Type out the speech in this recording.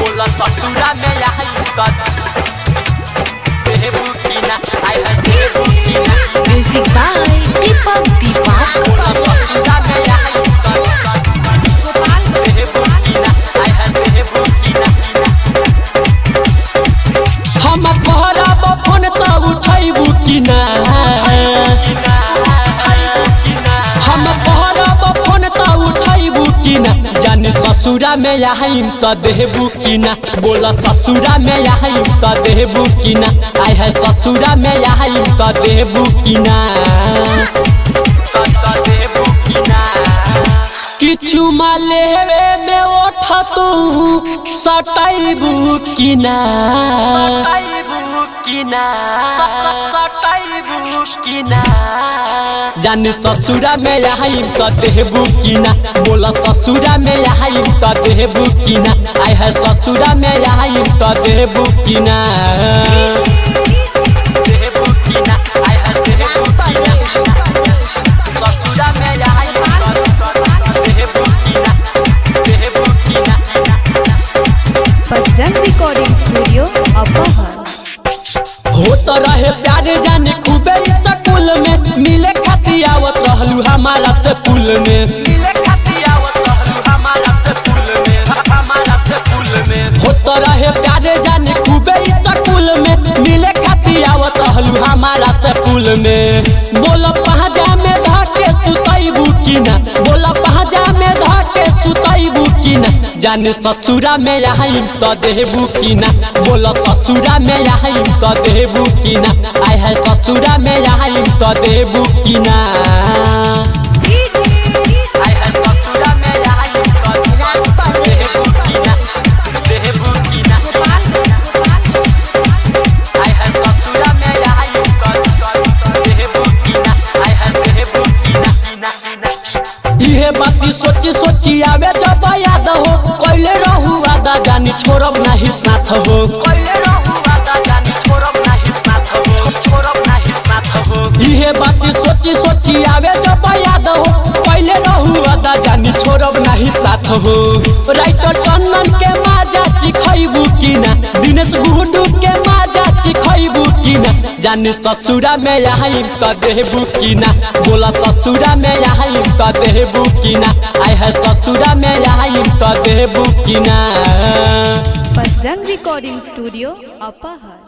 बोला ससुरा में आई कर देबू की ना आई है देबू की ना म्यूजिक बाय दीपक दीपक बोला ससुरा में आई कर देबू की ना आई है देबू की ना हम कहराब फोन त उठैबू कि ना हम कहराब फोन त उठैबू कि ना जाने ससुरा में आइम त देबू कि ना बोला ससुरा में आइम त देबू कि ना आय है ससुरा में आइम त देबू कि ना देबू की ना किछु मालेवे में ओठ तू सटैबू कि ना सटाइबू की ना सटाइबू की ना जाने ससुरा में आइम त देबू कि ना बोला ससुरा में आइम त देबू कि ना आय है ससुरा में आइम त देबू कि ना देबू की ना आई है देबू की ना ससुरा में आई देबू की ना देबू की ना बजरंग रिकॉर्डिंग स्टूडियो अपहर होत रहे प्यार जाने खूबे स्कूल में मिले खातिर आवत रहलू हमारा से पुल में मिले खातिर आवत रहलू हमारा से फूल में हमारा से फूल में होत रहे प्यार जाने खूबे स्कूल में मिले खातिर आवत रहलू हमारा से पुल में बोला पहाजा में धाके सुतैबू कि ना बोला पहाजा में धाके सुतैबू कि ना जाने ससुरा में आइम त देबू कि ना बोला ससुरा में आइम त देबू कि ना आय है ससुरा में आइम त देबू कि ना आई है ससुरा में आई देबू की ना देबू की ना आई है ससुरा में आई देबू की ना आई है देबू की ना इहे बाती सोची सोची आवे जब याद हो कइले रहू वादा जानी छोड़ब नाही साथ हो कोइले रहू वादा जानी छोड़ब नाही साथ हो छोड़ब नाही साथ हो इहे बाती सोची सोची आवे जब याद हो कइले रहू वादा जानी छोड़ब नाही साथ हो राइटर चंदन के माजा चिखैबू कि ना दिनेश गुडू के माजा चिखैबू कि ना जाने ससुरा में आइम त देबू कि ना बोला ससुरा में आइम त देबू कि ना आय है ससुरा में आइम त देबू कि ना बजरंग रिकॉर्डिंग स्टूडियो अपहर।